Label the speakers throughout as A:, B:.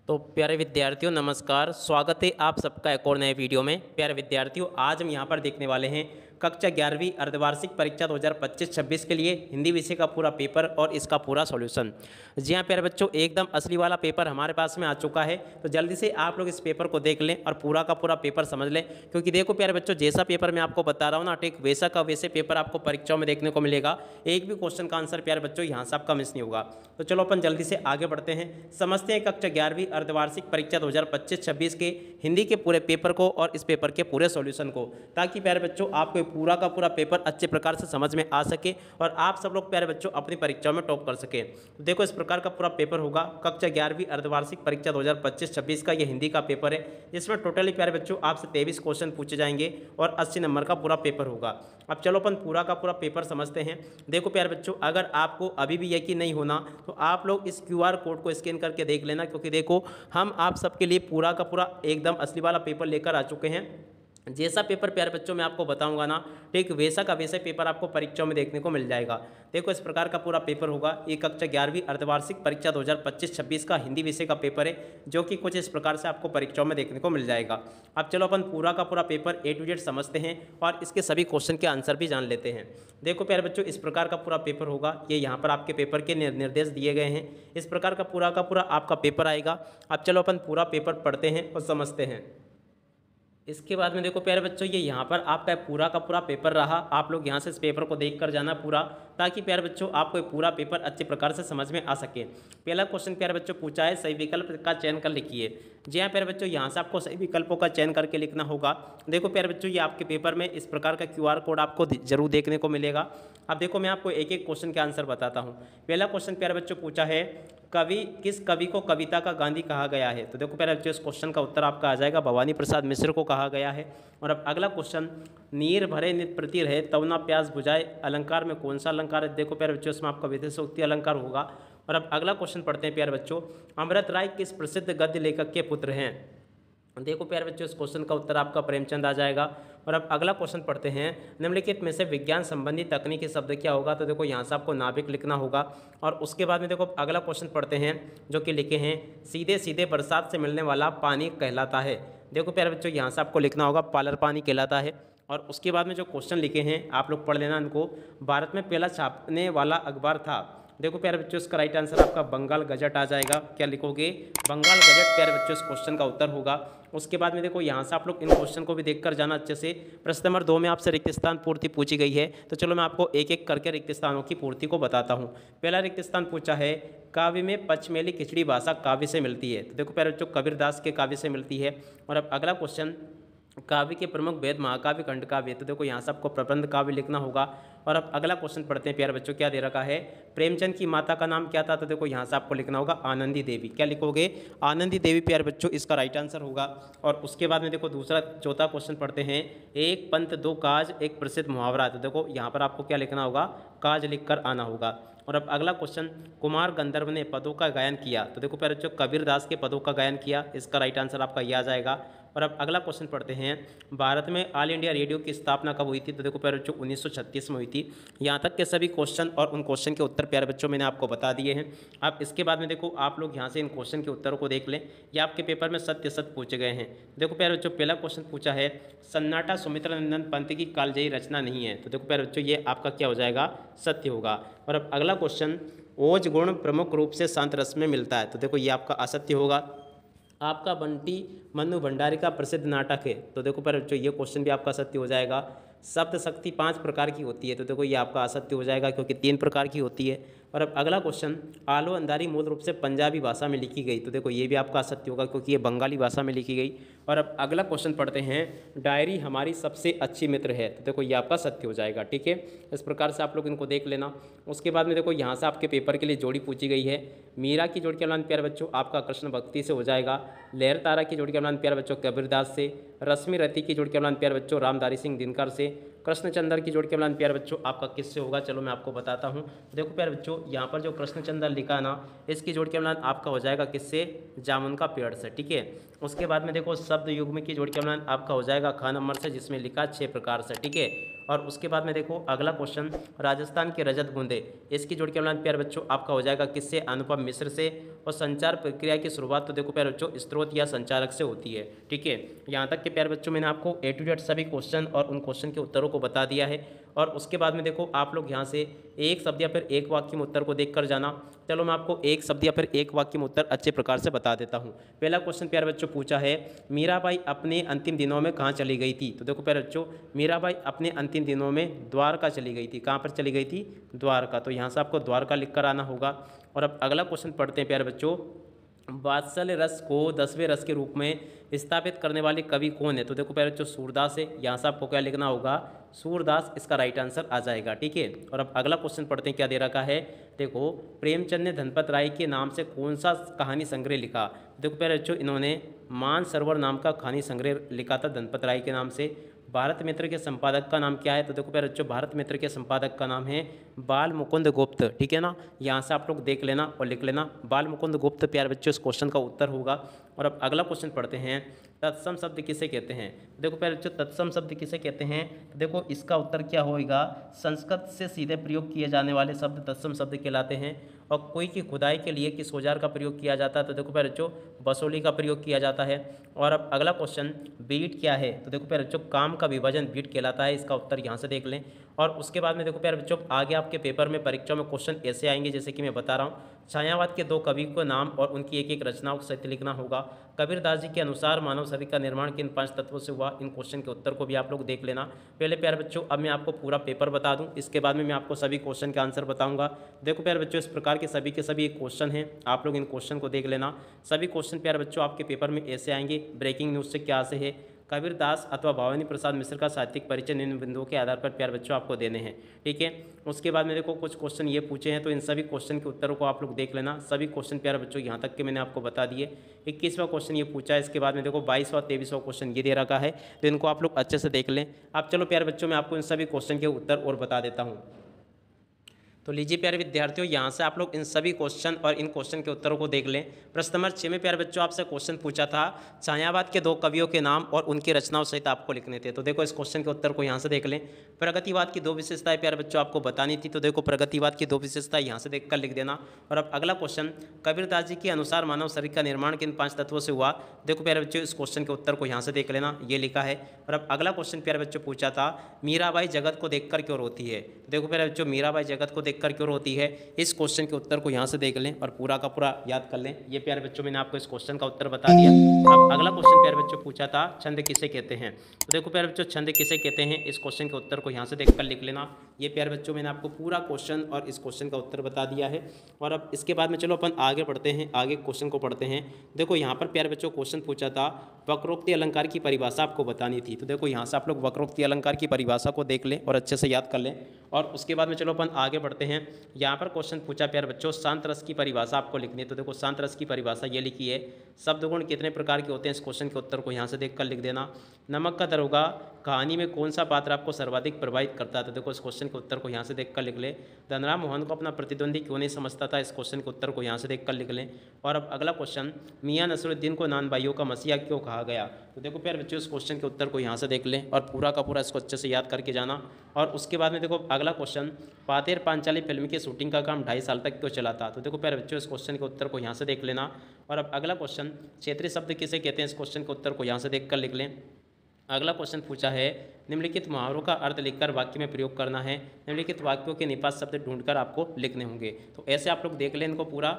A: तो प्यारे विद्यार्थियों नमस्कार, स्वागत है आप सबका एक और नए वीडियो में। प्यारे विद्यार्थियों, आज हम यहाँ पर देखने वाले हैं कक्षा 11वीं अर्धवार्षिक परीक्षा 2025-26 के लिए हिंदी विषय का पूरा पेपर और इसका पूरा सॉल्यूशन। जी हाँ प्यारे बच्चों, एकदम असली वाला पेपर हमारे पास में आ चुका है। तो जल्दी से आप लोग इस पेपर को देख लें और पूरा का पूरा पेपर समझ लें, क्योंकि देखो प्यारे बच्चों, जैसा पेपर मैं आपको बता रहा हूँ ना, ठीक वैसा का वैसे पेपर आपको परीक्षाओं में देखने को मिलेगा। एक भी क्वेश्चन का आंसर प्यारे बच्चों यहाँ से आपका मिस नहीं होगा। तो चलो अपन जल्दी से आगे बढ़ते हैं, समझते हैं कक्षा 11वीं अर्धवार्षिक परीक्षा 2025-26 के हिंदी के पूरे पेपर को और इस पेपर के पूरे सॉल्यूशन को, ताकि प्यारे बच्चों आपको पूरा का पूरा पेपर अच्छे प्रकार से समझ में आ सके और आप सब लोग प्यारे बच्चों अपनी परीक्षाओं में टॉप कर सके। तो देखो, इस प्रकार का पूरा पेपर होगा। कक्षा 11वीं अर्धवार्षिक परीक्षा 2025-26 का ये हिंदी का पेपर है, जिसमें टोटली प्यारे बच्चों आपसे 23 क्वेश्चन पूछे जाएंगे और 80 नंबर का पूरा पेपर होगा। अब चलो अपन पूरा का पूरा पेपर समझते हैं। देखो प्यारे बच्चों, अगर आपको अभी भी यकीन नहीं होना तो आप लोग इस QR कोड को स्कैन करके देख लेना, क्योंकि देखो हम आप सबके लिए पूरा का पूरा एकदम असली वाला पेपर लेकर आ चुके हैं। जैसा पेपर प्यारे बच्चों मैं आपको बताऊंगा ना, ठीक वैसा का वैसा पेपर आपको परीक्षाओं में देखने को मिल जाएगा। देखो, इस प्रकार का पूरा पेपर होगा। ये कक्षा 11वीं अर्धवार्षिक परीक्षा 2025-26 का हिंदी विषय का पेपर है, जो कि कुछ इस प्रकार से आपको परीक्षाओं में देखने को मिल जाएगा। अब चलो अपन पूरा का पूरा पेपर A to Z समझते हैं और इसके सभी क्वेश्चन के आंसर भी जान लेते हैं। देखो प्यारे बच्चों, इस प्रकार का पूरा पेपर होगा। ये यहाँ पर आपके पेपर के निर्देश दिए गए हैं। इस प्रकार का पूरा आपका पेपर आएगा। अब चलो अपन पूरा पेपर पढ़ते हैं और समझते हैं। इसके बाद में देखो प्यारे बच्चों, ये यहाँ पर आपका पूरा का पूरा पेपर रहा। आप लोग यहाँ से इस पेपर को देख कर जाना पूरा, ताकि प्यारे बच्चों आपको पूरा पेपर अच्छे प्रकार से समझ में आ सके। पहला क्वेश्चन प्यारे बच्चों पूछा है, सही विकल्प का चयन कर लिखिए। जी हाँ प्यारे बच्चों, यहाँ से आपको सही विकल्पों का चयन करके लिखना होगा। देखो प्यारे बच्चों, ये आपके पेपर में इस प्रकार का QR कोड आपको जरूर देखने को मिलेगा। अब देखो, मैं आपको एक एक क्वेश्चन के आंसर बताता हूँ। पहला क्वेश्चन प्यारे बच्चों पूछा है, किस कवि को कविता का गांधी कहा गया है? तो देखो प्यारे बच्चों, इस क्वेश्चन का उत्तर आपका आ जाएगा, भवानी प्रसाद मिश्र को कहा गया है। और अब अगला क्वेश्चन, नीर भरे नित प्रति रहे तब ना प्यास बुझाए, अलंकार में कौन सा अलंकार है? देखो प्यारे बच्चों, इसमें आपका विदेशोक्ति अलंकार होगा। और अब अगला क्वेश्चन पढ़ते हैं प्यारे बच्चों, अमृत राय किस प्रसिद्ध गद्य लेखक के पुत्र हैं? देखो प्यारे बच्चों, इस क्वेश्चन का उत्तर आपका प्रेमचंद आ जाएगा। और अब अगला क्वेश्चन पढ़ते हैं, निम्नलिखित में से विज्ञान संबंधी तकनीकी शब्द क्या होगा? तो देखो, यहाँ से आपको नाभिक लिखना होगा। और उसके बाद में देखो अगला क्वेश्चन पढ़ते हैं, जो कि लिखे हैं, सीधे सीधे बरसात से मिलने वाला पानी कहलाता है। देखो प्यारे बच्चों, यहाँ से आपको लिखना होगा, पालर पानी कहलाता है। और उसके बाद में जो क्वेश्चन लिखे हैं आप लोग पढ़ लेना इनको। भारत में पहला छापने वाला अखबार था? देखो प्यारे बच्चों, इसका राइट आंसर आपका बंगाल गजट आ जाएगा। क्या लिखोगे? बंगाल गजट प्यारे बच्चों इस क्वेश्चन का उत्तर होगा। उसके बाद में देखो, यहाँ से आप लोग इन क्वेश्चन को भी देखकर जाना अच्छे से। प्रश्न नंबर 2 में आपसे रिक्त स्थान पूर्ति पूछी गई है, तो चलो मैं आपको एक एक करके रिक्त स्थानों की पूर्ति को बताता हूँ। पहला रिक्त स्थान पूछा है, काव्य में पचमेली खिचड़ी भाषा काव्य से मिलती है? तो देखो प्यारे बच्चों, कबीरदास के काव्य से मिलती है। और अब अगला क्वेश्चन, काव्य के प्रमुख वेद महाकाव्य खंड काव्य? तो देखो, यहाँ से आपको प्रबंध काव्य लिखना होगा। और अब अगला क्वेश्चन पढ़ते हैं प्यारे बच्चों, क्या दे रखा है, प्रेमचंद की माता का नाम क्या था? तो देखो, यहाँ से आपको लिखना होगा आनंदी देवी। क्या लिखोगे? आनंदी देवी प्यारे बच्चों इसका राइट आंसर होगा। और उसके बाद में देखो चौथा क्वेश्चन पढ़ते हैं, एक पंथ दो काज एक प्रसिद्ध मुहावरा? तो देखो, यहाँ पर आपको क्या लिखना होगा, काज लिख कर आना होगा। और अब अगला क्वेश्चन, कुमार गंधर्व ने पदों का गायन किया? तो देखो प्यारे बच्चों, कबीरदास के पदों का गायन किया। इसका राइट आंसर आपका यह आ जाएगा। और अब अगला क्वेश्चन पढ़ते हैं, भारत में ऑल इंडिया रेडियो की स्थापना कब हुई थी? तो देखो प्यारे बच्चों, 1936 में हुई थी। यहाँ तक के सभी क्वेश्चन और उन क्वेश्चन के उत्तर प्यारे बच्चों मैंने आपको बता दिए हैं। अब इसके बाद में देखो, आप लोग यहाँ से इन क्वेश्चन के उत्तरों को देख लें। ये आपके पेपर में सत्य सत्य पूछे गए हैं। देखो प्यारे बच्चों, पहला क्वेश्चन पूछा है, सन्नाटा सुमित्रा नंदन पंत की कालजयी रचना नहीं है? तो देखो प्यारे बच्चों, ये आपका क्या हो जाएगा, सत्य होगा। और अब अगला क्वेश्चन, ओज गुण प्रमुख रूप से शांत रस में मिलता है? तो देखो, ये आपका असत्य होगा। आपका बंटी मनु भंडारी का प्रसिद्ध नाटक है? तो देखो पर बच्चों, ये क्वेश्चन भी आपका सत्य हो जाएगा। सप्त शक्ति 5 प्रकार की होती है? तो देखो, ये आपका असत्य हो जाएगा, क्योंकि 3 प्रकार की होती है। और अब अगला क्वेश्चन, आलो अंधारी मूल रूप से पंजाबी भाषा में लिखी गई? तो देखो, ये भी आपका असत्य होगा, क्योंकि ये बंगाली भाषा में लिखी गई। और अब अगला क्वेश्चन पढ़ते हैं, डायरी हमारी सबसे अच्छी मित्र है? तो देखो, ये आपका सत्य हो जाएगा। ठीक है, इस प्रकार से आप लोग इनको देख लेना। उसके बाद में देखो, यहाँ से आपके पेपर के लिए जोड़ी पूछी गई है। मीरा की जोड़ी का मिलान प्यारे बच्चों आपका कृष्ण भक्ति से हो जाएगा। लहर तारा की जोड़ी का मिलान प्यारे बच्चों कबीरदास से। रश्मि रति की जोड़ी का मिलान प्यारे बच्चों रामधारी सिंह दिनकर से। कृष्णचंद्र की जोड़ी का मिलान प्यारे बच्चों आपका किससे होगा? चलो मैं आपको बताता हूँ। देखो प्यारे बच्चों, यहाँ पर जो कृष्णचंद्र लिखा ना, इसकी जोड़ी का मिलान आपका हो जाएगा किससे? जामुन का पेड़ से। ठीक है, उसके बाद में देखो, शब्द युग्म की जोड़ी का मिलान आपका हो जाएगा ख नंबर से, जिसमें लिखा 6 प्रकार से। ठीक है, और उसके बाद में देखो अगला क्वेश्चन, राजस्थान के रजत बूंदे, इसकी जोड़ के मिलान प्यारे बच्चों आपका हो जाएगा किससे? अनुपम मिश्र से। और संचार प्रक्रिया की शुरुआत तो देखो प्यारे बच्चों स्रोत या संचारक से होती है। ठीक है, यहाँ तक के प्यारे बच्चों मैंने आपको ए टू जेड सभी क्वेश्चन और उन क्वेश्चन के उत्तरों को बता दिया है। और उसके बाद में देखो आप लोग यहाँ से एक शब्द या फिर एक वाक्य में उत्तर को देख कर जाना। चलो मैं आपको एक शब्द या फिर एक वाक्य में उत्तर अच्छे प्रकार से बता देता हूँ। पहला क्वेश्चन प्यारे बच्चों पूछा है, मीराबाई अपने अंतिम दिनों में कहाँ चली गई थी। तो देखो प्यारे बच्चों मीराबाई अपने अंतिम दिनों में द्वारका चली गई थी। कहाँ पर चली गई थी? द्वारका। तो यहाँ से आपको द्वारका लिख कर आना होगा। और अब अगला क्वेश्चन पढ़ते हैं प्यारे बच्चों, वात्सल्य रस को 10वें रस के रूप में स्थापित करने वाले कवि कौन है। तो देखो प्यारे बच्चों सूरदास है। यहाँ से आपको क्या लिखना होगा? सूरदास इसका राइट आंसर आ जाएगा। ठीक है, और अब अगला क्वेश्चन पढ़ते हैं, क्या दे रखा है। देखो प्रेमचंद ने धनपत राय के नाम से कौन सा कहानी संग्रह लिखा। देखो प्यारे बच्चों इन्होंने मानसरोवर नाम का कहानी संग्रह लिखा था धनपत राय के नाम से। भारत मित्र के संपादक का नाम क्या है। तो देखो प्यारे बच्चों भारत मित्र के संपादक का नाम है बाल मुकुंद गुप्त। ठीक है ना, यहाँ से आप लोग देख लेना और लिख लेना बाल मुकुंद गुप्त प्यारे बच्चों इस क्वेश्चन का उत्तर होगा। और अब अगला क्वेश्चन पढ़ते हैं, तत्सम शब्द किसे कहते हैं। देखो प्यारे बच्चों तत्सम शब्द किसे कहते हैं। तो देखो इसका उत्तर क्या होगा? संस्कृत से सीधे प्रयोग किए जाने वाले शब्द तत्सम शब्द कहलाते हैं। और कोई की खुदाई के लिए किस औजार का प्रयोग किया जाता है। तो देखो प्यारे बच्चों बसोली का प्रयोग किया जाता है। और अब अगला क्वेश्चन, बीट क्या है। तो देखो प्यारे बच्चों काम का विभाजन बीट कहलाता है। इसका उत्तर यहाँ से देख लें। और उसके बाद में देखो प्यारे बच्चों आगे आपके पेपर में परीक्षा में क्वेश्चन ऐसे आएंगे जैसे कि मैं बता रहा हूँ, छायावाद के दो कवि को नाम और उनकी एक एक रचनाओं को सहित लिखना होगा। कबीरदास जी के अनुसार मानव शरीर का निर्माण किन 5 तत्वों से हुआ। इन क्वेश्चन के उत्तर को भी आप लोग देख लेना। पहले प्यारे बच्चों अब मैं आपको पूरा पेपर बता दूं, इसके बाद में मैं आपको सभी क्वेश्चन के आंसर बताऊंगा। देखो प्यारे बच्चों इस प्रकार के सभी के सभी क्वेश्चन हैं, आप लोग इन क्वेश्चन को देख लेना। सभी क्वेश्चन प्यारे बच्चों आपके पेपर में ऐसे आएंगे, ब्रेकिंग न्यूज़ से क्या से है, कबीरदास अथवा भवानी प्रसाद मिश्र का साहित्यिक परिचय निम्न बिंदुओं के आधार पर प्यारे बच्चों आपको देने हैं। ठीक है, उसके बाद में देखो कुछ क्वेश्चन ये पूछे हैं, तो इन सभी क्वेश्चन के उत्तरों को आप लोग देख लेना। सभी क्वेश्चन प्यारे बच्चों यहाँ तक के मैंने आपको बता दिए। 21वां क्वेश्चन ये पूछा है, इसके बाद में देखो 22वां 23वां क्वेश्चन ये दे रखा है, तो इनको आप लोग अच्छे से देख लें। अब चलो प्यारे बच्चों मैं आपको इन सभी क्वेश्चन के उत्तर और बता देता हूँ। तो लीजिए प्यारे विद्यार्थियों यहाँ से आप लोग इन सभी क्वेश्चन और इन क्वेश्चन के उत्तरों को देख लें। प्रश्न नंबर 6 में प्यारे बच्चों आपसे क्वेश्चन पूछा था, छायावाद के 2 कवियों के नाम और उनकी रचनाओं सहित आपको लिखने थे। तो देखो इस क्वेश्चन के उत्तर को यहाँ से देख लें। प्रगतिवाद की 2 विशेषताएं प्यारे बच्चों आपको बतानी थी, तो देखो प्रगतिवाद की 2 विशेषताएं यहाँ से देख कर लिख देना। और अब अगला क्वेश्चन, कबीरदास जी के अनुसार मानव शरीर का निर्माण किन 5 तत्वों से हुआ। देखो प्यारे बच्चों इस क्वेश्चन के उत्तर को यहाँ से देख लेना, ये लिखा है। और अब अगला क्वेश्चन प्यारे बच्चों पूछा था, मीराबाई जगत को देखकर क्यों रोती है। देखो प्यारे बच्चों मीराबाई जगत को देखकर क्यों रोती है, इस क्वेश्चन के उत्तर को यहाँ से देख लें और पूरा का पूरा याद कर लें। ये प्यारे बच्चों मैंने आपको इस क्वेश्चन का उत्तर बता दिया। अब अगला क्वेश्चन प्यारे बच्चों पूछा था, छंद किसे कहते हैं। तो देखो प्यारे बच्चों छंद किसे कहते हैं, इस क्वेश्चन के उत्तर को यहाँ से देखकर लिख लेना। ये प्यारे बच्चों मैंने आपको पूरा क्वेश्चन और इस क्वेश्चन का उत्तर बता दिया है। और अब इसके बाद में चलो अपन आगे बढ़ते हैं, आगे क्वेश्चन को पढ़ते हैं। देखो यहाँ पर प्यारे बच्चों क्वेश्चन पूछा था, वक्रोक्ति अलंकार की परिभाषा आपको बतानी थी। तो देखो यहाँ से आप लोग वक्रोक्ति अलंकार की परिभाषा को देख लें और अच्छे से याद कर लें। और उसके बाद में चलो अपन आगे बढ़ते हैं। यहाँ पर क्वेश्चन पूछा प्यारे बच्चों, शांत रस की परिभाषा आपको लिखनी है। तो देखो शांत रस की परिभाषा ये लिखी है, शब्द गुण कितने प्रकार के होते हैं, इस क्वेश्चन के उत्तर को यहाँ से देखकर लिख देना। नमक का दरोगा कहानी में कौन सा पात्र आपको सर्वाधिक प्रभावित करता है। तो देखो इस क्वेश्चन के उत्तर को यहाँ से देखकर लिख ले। धनराम मोहन को अपना प्रतिद्वंदी क्यों नहीं समझता था, इस क्वेश्चन के उत्तर को यहाँ से देखकर लिख लें। और अब अगला क्वेश्चन, मियां नसरुद्दीन को नान भाइयों का मसीहा क्यों कहा गया। तो देखो प्यारे बच्चों इस क्वेश्चन के उत्तर को यहाँ से देख लें और पूरा का पूरा इसको अच्छे से याद करके जाना। और उसके बाद में देखो अगला क्वेश्चन, पातेर पांचाली फिल्म की शूटिंग का काम 2.5 साल तक क्यों चला था। तो देखो प्यारे बच्चों इस क्वेश्चन के उत्तर को यहाँ से देख लेना। और अब अगला क्वेश्चन, क्षेत्रीय शब्द किसे कहते हैं, इस क्वेश्चन के उत्तर को यहाँ से देखकर लिख लें। अगला क्वेश्चन पूछा है, निम्नलिखित मुहावरों का अर्थ लिखकर वाक्य में प्रयोग करना है। निम्नलिखित वाक्यों के निपात शब्द ढूंढकर आपको लिखने होंगे। तो ऐसे आप लोग देख लें इनको पूरा।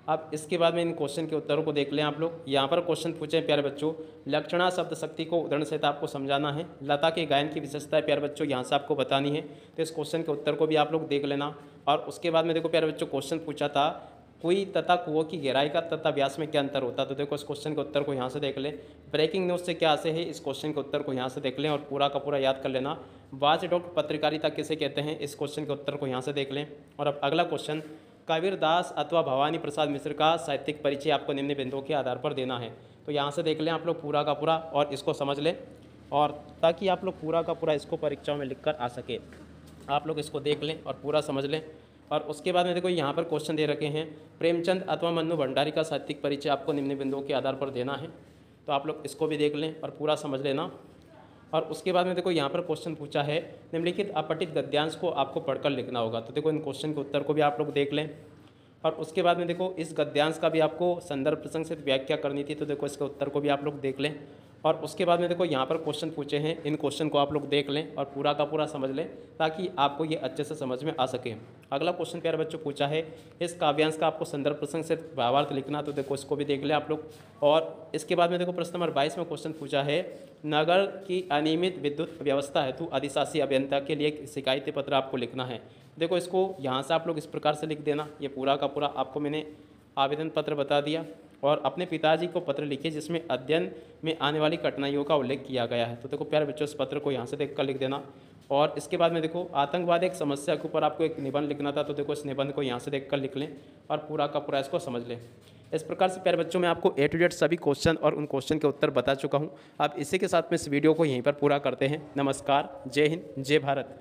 A: अब इसके बाद में इन क्वेश्चन के उत्तरों को देख लें आप लोग। यहाँ पर क्वेश्चन पूछे हैं प्यारे बच्चों, लक्षणा शब्द शक्ति को उदाहरण सहित आपको समझाना है। लता के गायन की विशेषता प्यारे बच्चों यहाँ से आपको बतानी है, तो इस क्वेश्चन के उत्तर को भी आप लोग देख लेना। और उसके बाद में देखो प्यारे बच्चों क्वेश्चन पूछा था, कुएं तथा कुओं की गहराई का तथा व्यास में क्या अंतर होता है। तो देखो इस क्वेश्चन के उत्तर को यहाँ से देख लें। ब्रेकिंग न्यूज़ से क्या आशय है, इस क्वेश्चन के उत्तर को यहाँ से देख लें और पूरा का पूरा याद कर लेना। वाचडॉग पत्रकारिता किसे कहते हैं, इस क्वेश्चन के उत्तर को यहाँ से देख लें। और अब अगला क्वेश्चन, कबीरदास अथवा भवानी प्रसाद मिश्र का साहित्यिक परिचय आपको निम्न बिंदुओं के आधार पर देना है। तो यहाँ से देख लें आप लोग पूरा का पूरा और इसको समझ लें, और ताकि आप लोग पूरा का पूरा इसको परीक्षाओं में लिख कर आ सके। आप लोग इसको देख लें और पूरा समझ लें। और उसके बाद में देखो यहाँ पर क्वेश्चन दे रखे हैं, प्रेमचंद अथवा मन्नू भंडारी का साहित्यिक परिचय आपको निम्न बिंदुओं के आधार पर देना है। तो आप लोग इसको भी देख लें और पूरा समझ लेना। और उसके बाद में देखो यहाँ पर क्वेश्चन पूछा है, निम्नलिखित अपठित गद्यांश को आपको पढ़कर लिखना होगा। तो देखो इन क्वेश्चन के उत्तर को भी आप लोग देख लें। और उसके बाद में देखो इस गद्यांश का भी आपको संदर्भ प्रसंग से व्याख्या करनी थी, तो देखो इसके उत्तर को भी आप लोग देख लें। और उसके बाद में देखो यहाँ पर क्वेश्चन पूछे हैं, इन क्वेश्चन को आप लोग देख लें और पूरा का पूरा समझ लें ताकि आपको ये अच्छे से समझ में आ सके। अगला क्वेश्चन प्यारे बच्चों पूछा है, इस काव्यांश का आपको संदर्भ प्रसंग से भावार्थ लिखना, तो देखो इसको भी देख लें आप लोग। और इसके बाद में देखो प्रश्न नंबर 22 में क्वेश्चन पूछा है, नगर की अनियमित विद्युत व्यवस्था हेतु अधिशासी अभियंता के लिए एक शिकायती पत्र आपको लिखना है। देखो इसको यहाँ से आप लोग इस प्रकार से लिख देना, ये पूरा का पूरा आपको मैंने आवेदन पत्र बता दिया। और अपने पिताजी को पत्र लिखिए जिसमें अध्ययन में आने वाली कठिनाइयों का उल्लेख किया गया है। तो देखो प्यारे बच्चों इस पत्र को यहाँ से देख कर लिख देना। और इसके बाद में देखो आतंकवाद एक समस्या के ऊपर आपको एक निबंध लिखना था, तो देखो इस निबंध को यहाँ से देख कर लिख लें और पूरा का पूरा इसको समझ लें। इस प्रकार से प्यारे बच्चों मैं आपको A to Z सभी क्वेश्चन और उन क्वेश्चन के उत्तर बता चुका हूँ। अब इसी के साथ में इस वीडियो को यहीं पर पूरा करते हैं। नमस्कार, जय हिंद, जय भारत।